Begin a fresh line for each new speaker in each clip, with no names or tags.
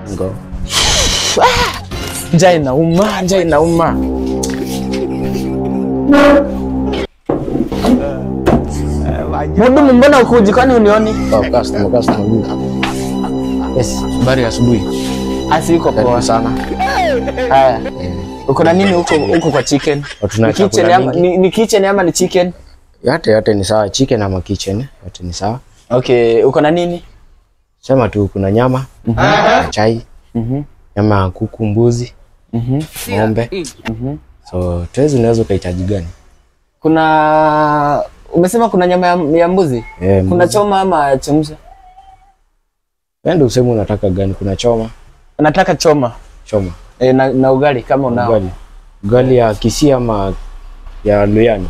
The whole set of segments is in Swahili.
Ngo.
Njaa inauma, njaa inauma. Mhudumu, mbona ukuji, kwani unioni?
Oh, customer. Yes, habari asubuhi.
Asi uko poa sana. Haya. Uko na nini huko kwa chicken? Ni kitchen ama ni chicken?
Yote ni sawa, chicken ama kitchen, yote ni sawa.
Okay, uko na nini?
Sema tu kuna nyama, chai, nyama ya kuku, mbuzi, ng'ombe. So, tuwezi unaweza kuhitaji gani?
Umesema kuna nyama ya mbuzi? Kuna choma ama chemsha?
Wewe useme unataka gani? Kuna choma?
Nataka choma.
Choma.
Na ugali kama unao.
Ugali ya Kisii ama ya Luyani?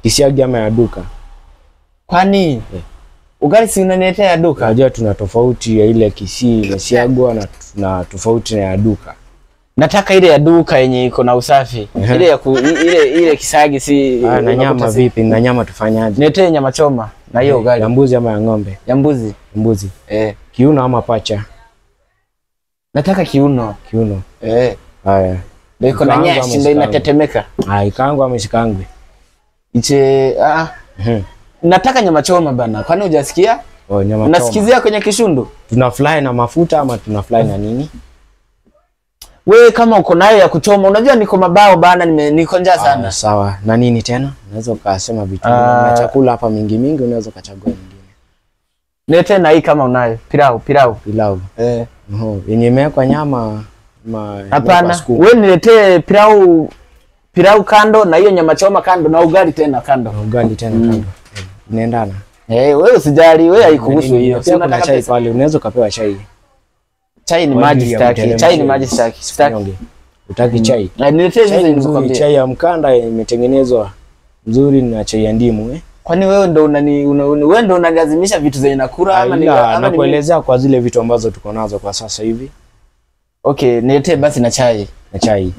Kisii ama ya duka?
Kwani? Ugali si unaniletea ya duka?
Unajua tuna tofauti ya ile Kisii imesiagwa na tofauti na ya duka.
Nataka ile ya duka yenye iko na usafi. Ile kisagi si
na nyama vipi? Na nyama tufanyaje?
Niletee nyama choma na hiyo ugali.
Ya mbuzi ama ya ng'ombe?
Ya mbuzi.
Mbuzi. Kiuno ama pacha?
Nataka kiuno.
Kiuno. Haya.
Ndio iko na nyashi ndio inatetemeka.
Ikaangwa ama isikangwe?
Nataka nyama choma bana. Kwani hujasikia?
Nyama choma.
Unasikizia kwenye kishundu? Tuna
fly na mafuta ama tuna fly na nini?
Wewe kama uko nayo ya kuchoma, unajua niko mabao bana, niko njaa sana.
Sawa. Na nini tena? Unaweza ukasema vitu na chakula hapa mingi unaweza kachagua nyingine.
Nilete na hii kama unayo. Pilau.
Yenye imewekwa nyama
hapana. Wewe niletee pilau kando na hiyo nyama choma kando na ugali tena kando.
Inaendana.
Wewe usijali, wewe haikuhusu hiyo.
Sio kuna chai pale, unaweza kupewa chai.
Chai ni maji staki. Chai ni maji staki.
Utaki chai?
Niletee hizo
nzuri, chai ya mkanda imetengenezwa nzuri na chai ya ndimu.
Kwani wewe ndo wewe ndo unalazimisha vitu zenye nakula ama
nakuelezea kwa zile vitu ambazo tuko nazo kwa sasa hivi.
Okay, niletee basi na chai.
Na chai.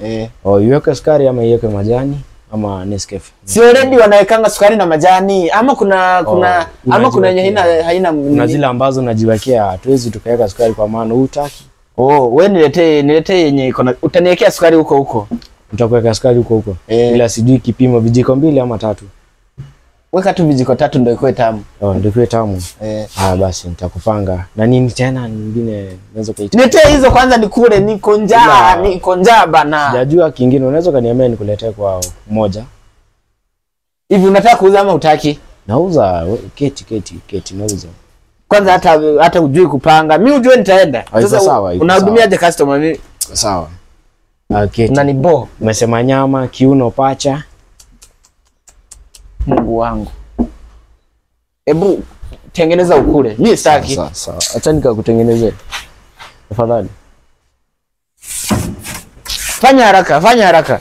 Iweke sukari ama iweke majani ama Nescafe?
Si already wanawekanga sukari na majani ama kuna yenye haina
na zile ambazo unajiwekea, hatuwezi tukaweka sukari kwa maana hutaki.
Wewe niletee yenye utaniwekea sukari huko.
Nitakuweka sukari huko. Ila sijui kipimo, vijiko 2 ama 3.
Weka tu vijiko 3 ndio ikoe tamu.
Ndio ikoe tamu. Basi nitakupanga. Na nini tena nyingine unaweza kuita?
Niletee hizo kwanza nikule, niko njaa bana.
Sijajua kingine, unaweza kaniambia nikuletee kwa moja.
Hivi unataka kuuza ama utaki?
Nauza, keti nauza.
Kwanza hata ujui kupanga. Mimi ujue nitaenda.
Sasa
unahudumiaje customer mimi?
Sawa.
Unanibo.
Umesema nyama, kiuno, pacha.
Mungu wangu. Hebu tengeneza ukule. Mimi sitaki.
Sawa. Acha nikakutengenezee. Tafadhali.
Fanya haraka.